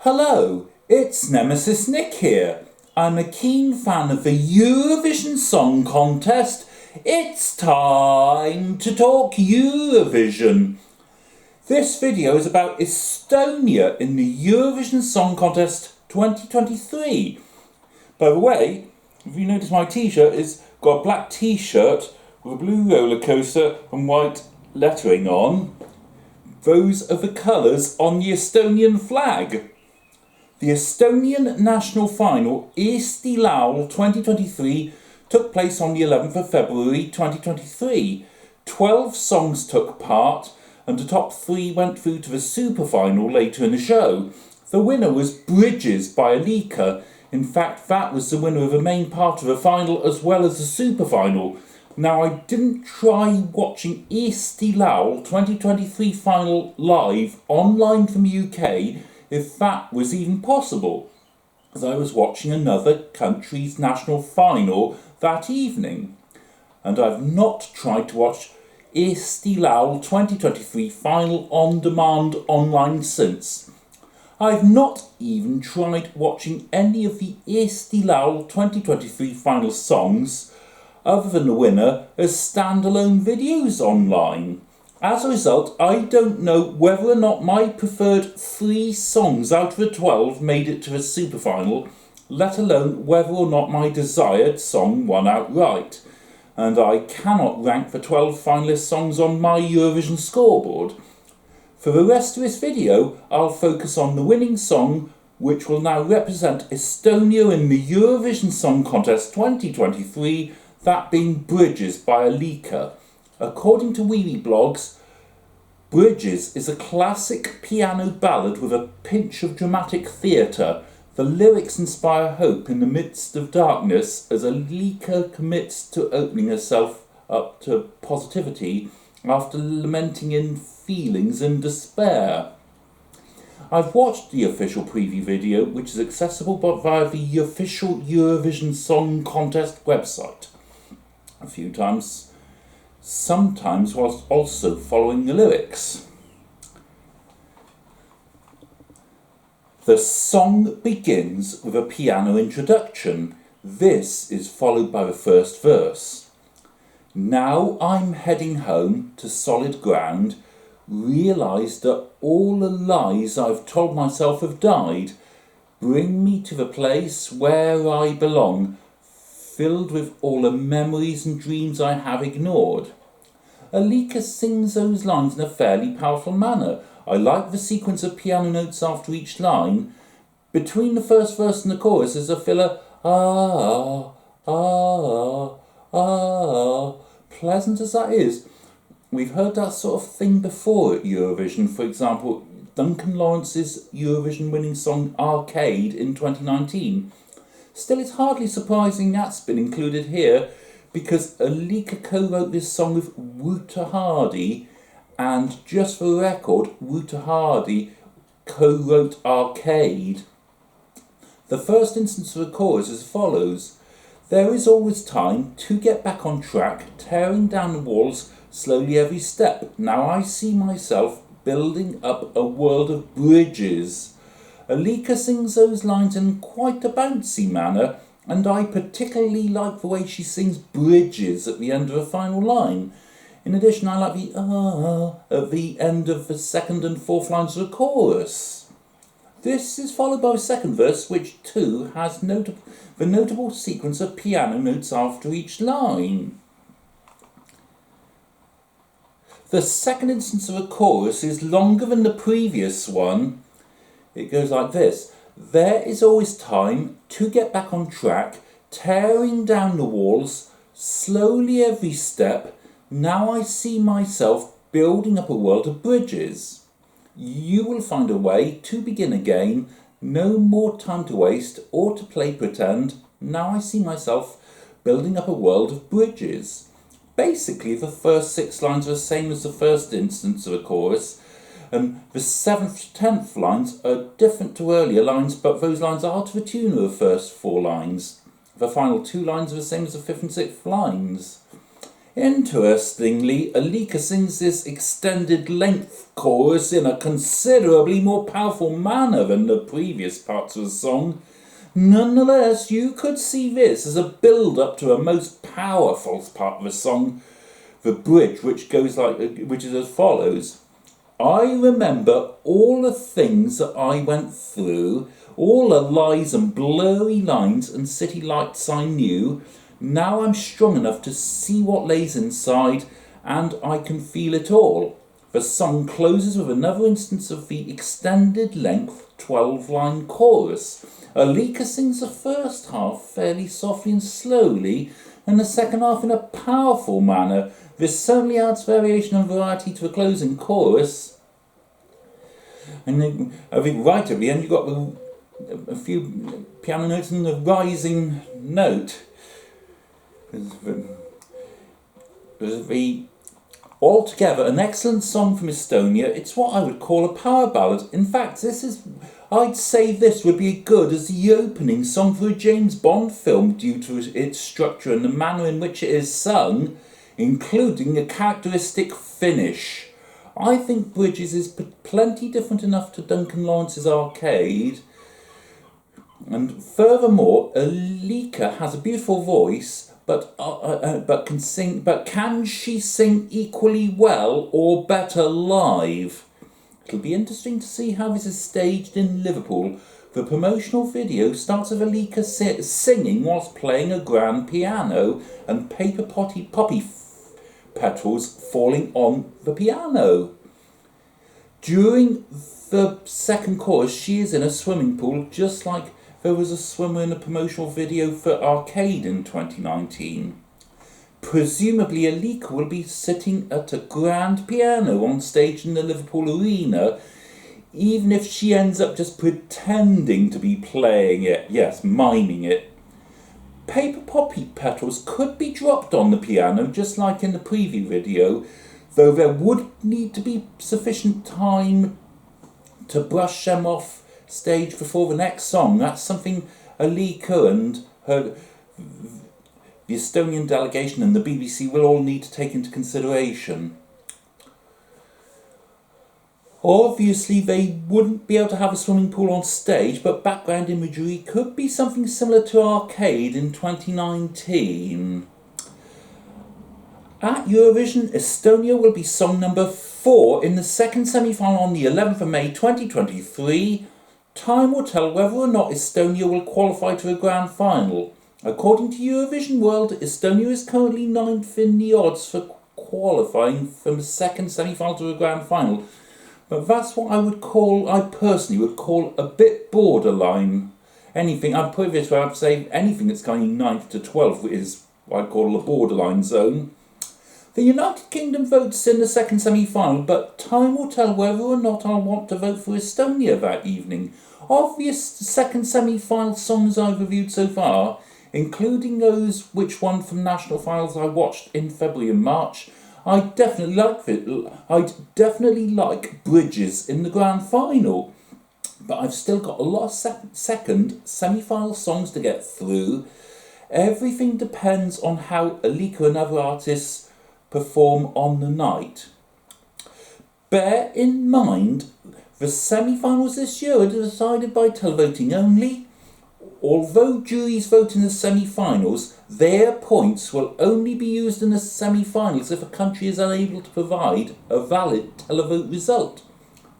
Hello, it's Nemesis Nick here. I'm a keen fan of the Eurovision Song Contest. It's time to talk Eurovision. This video is about Estonia in the Eurovision Song Contest 2023. By the way, if you notice, my t-shirt is got a black t-shirt with a blue roller coaster and white lettering on. Those are the colours on the Estonian flag. The Estonian national final, Eesti Laul 2023, took place on the 11th of February 2023. 12 songs took part, and the top 3 went through to the super final later in the show. The winner was Bridges by Alika. In fact, that was the winner of the main part of the final as well as the super final. Now, I didn't try watching Eesti Laul 2023 final live online from the UK, if that was even possible, as I was watching another country's national final that evening. And I've not tried to watch Eesti Laul 2023 final on demand online since. I've not even tried watching any of the Eesti Laul 2023 final songs, other than the winner, as standalone videos online. As a result, I don't know whether or not my preferred 3 songs out of the 12 made it to the super final, let alone whether or not my desired song won outright. And I cannot rank the 12 finalist songs on my Eurovision scoreboard. For the rest of this video, I'll focus on the winning song, which will now represent Estonia in the Eurovision Song Contest 2023, that being Bridges by Alika. According to Weeby Blogs, Bridges is a classic piano ballad with a pinch of dramatic theatre. The lyrics inspire hope in the midst of darkness as Alika commits to opening herself up to positivity after lamenting in feelings and despair. I've watched the official preview video, which is accessible via the official Eurovision Song Contest website a few times, sometimes whilst also following the lyrics. The song begins with a piano introduction. This is followed by the first verse. Now I'm heading home to solid ground, realise that all the lies I've told myself have died. Bring me to the place where I belong, filled with all the memories and dreams I have ignored. Alika sings those lines in a fairly powerful manner. I like the sequence of piano notes after each line. Between the first verse and the chorus is a filler, ah, ah, ah. Pleasant as that is, we've heard that sort of thing before at Eurovision. For example, Duncan Lawrence's Eurovision winning song Arcade in 2019. Still, it's hardly surprising that's been included here, because Alika co-wrote this song with Wouter Hardy, and just for the record, Wouter Hardy co-wrote Arcade. The first instance of the chorus is as follows. There is always time to get back on track, tearing down the walls slowly every step. Now I see myself building up a world of bridges. Alika sings those lines in quite a bouncy manner, and I particularly like the way she sings bridges at the end of the final line. In addition, I like the at the end of the second and fourth lines of the chorus. This is followed by a second verse, which too has the notable sequence of piano notes after each line. The second instance of a chorus is longer than the previous one. It goes like this. There is always time to get back on track, tearing down the walls, slowly every step. Now I see myself building up a world of bridges. You will find a way to begin again. No more time to waste or to play pretend. Now I see myself building up a world of bridges. Basically, the first 6 lines are the same as the first instance of a chorus, and the 7th to 10th lines are different to earlier lines, but those lines are to the tune of the first 4 lines. The final 2 lines are the same as the 5th and 6th lines. Interestingly, Alika sings this extended length chorus in a considerably more powerful manner than the previous parts of the song. Nonetheless, you could see this as a build-up to a most powerful part of the song, the bridge, which is as follows. I remember all the things that I went through, all the lies and blurry lines and city lights I knew. Now I'm strong enough to see what lays inside, and I can feel it all. The song closes with another instance of the extended length 12-line chorus. Alika sings the first half fairly softly and slowly, and the second half in a powerful manner. This certainly adds variation and variety to the closing chorus. And then, I think right at the end you've got a few piano notes and the rising note. Altogether, an excellent song from Estonia. It's what I would call a power ballad. In fact, I'd say this would be as good as the opening song for a James Bond film due to its structure and the manner in which it is sung, including a characteristic finish. I think Bridges is plenty different enough to Duncan Lawrence's Arcade. And furthermore, Alika has a beautiful voice, but can she sing equally well or better live? It'll be interesting to see how this is staged in Liverpool. The promotional video starts with Alika singing whilst playing a grand piano and poppy petals falling on the piano. During the second chorus, she is in a swimming pool, just like there was a swimmer in a promotional video for Arcade in 2019. Presumably Alika will be sitting at a grand piano on stage in the Liverpool Arena, even if she ends up just pretending to be playing it, yes, miming it. Paper poppy petals could be dropped on the piano, just like in the preview video, though there would need to be sufficient time to brush them off stage before the next song. That's something Alika and the Estonian delegation and the BBC will all need to take into consideration. Obviously, they wouldn't be able to have a swimming pool on stage, but background imagery could be something similar to Arcade in 2019. At Eurovision, Estonia will be song number 4 in the second semi-final on the 11th of May 2023. Time will tell whether or not Estonia will qualify to the grand final. According to Eurovision World, Estonia is currently 9th in the odds for qualifying from the second semi-final to the grand final. But that's what I personally would call a bit borderline. I'd put it this way, I'd say anything that's going 9th to 12th is what I'd call a borderline zone. The United Kingdom votes in the second semi-final, but time will tell whether or not I'll want to vote for Estonia that evening. Obvious second semi-final songs I've reviewed so far, including those which won from national finals I watched in February and March, I'd definitely like Bridges in the grand final. But I've still got a lot of second semi-final songs to get through. Everything depends on how Alika and other artists perform on the night. Bear in mind, the semi-finals this year are decided by televoting only. Although juries vote in the semi-finals, their points will only be used in the semi-finals if a country is unable to provide a valid televote result.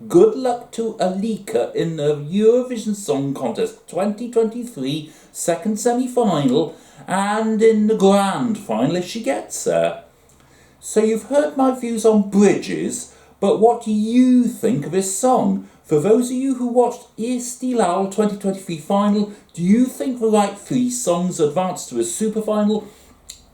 Good luck to Alika in the Eurovision Song Contest 2023 second semi-final and in the grand final if she gets there. So you've heard my views on Bridges, but what do you think of this song? For those of you who watched Estilal 2023 final, do you think the right 3 songs advanced to a super final?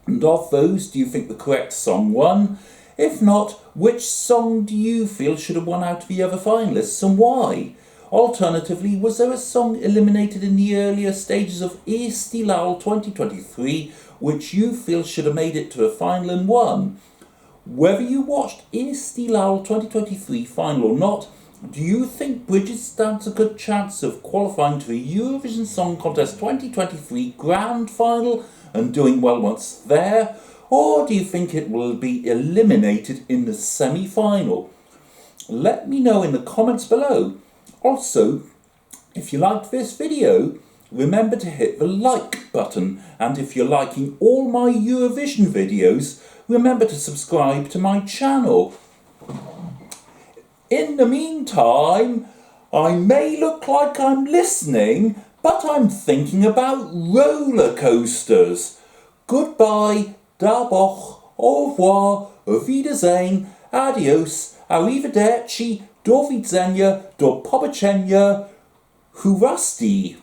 And of those, do you think the correct song won? If not, which song do you feel should have won out of the other finalists and why? Alternatively, was there a song eliminated in the earlier stages of Estilal 2023 which you feel should have made it to a final and won? Whether you watched Estilal 2023 final or not, do you think Bridges stands a good chance of qualifying to the Eurovision Song Contest 2023 grand final and doing well once there? or do you think it will be eliminated in the semi-final? Let me know in the comments below. Also, if you liked this video, remember to hit the like button, and if you're liking all my Eurovision videos, remember to subscribe to my channel. In the meantime, I may look like I'm listening, but I'm thinking about roller coasters. Goodbye, daboch, au revoir, auf Wiedersehen, adios, arrivederci, do widzenia, do pobacenia, hurasti.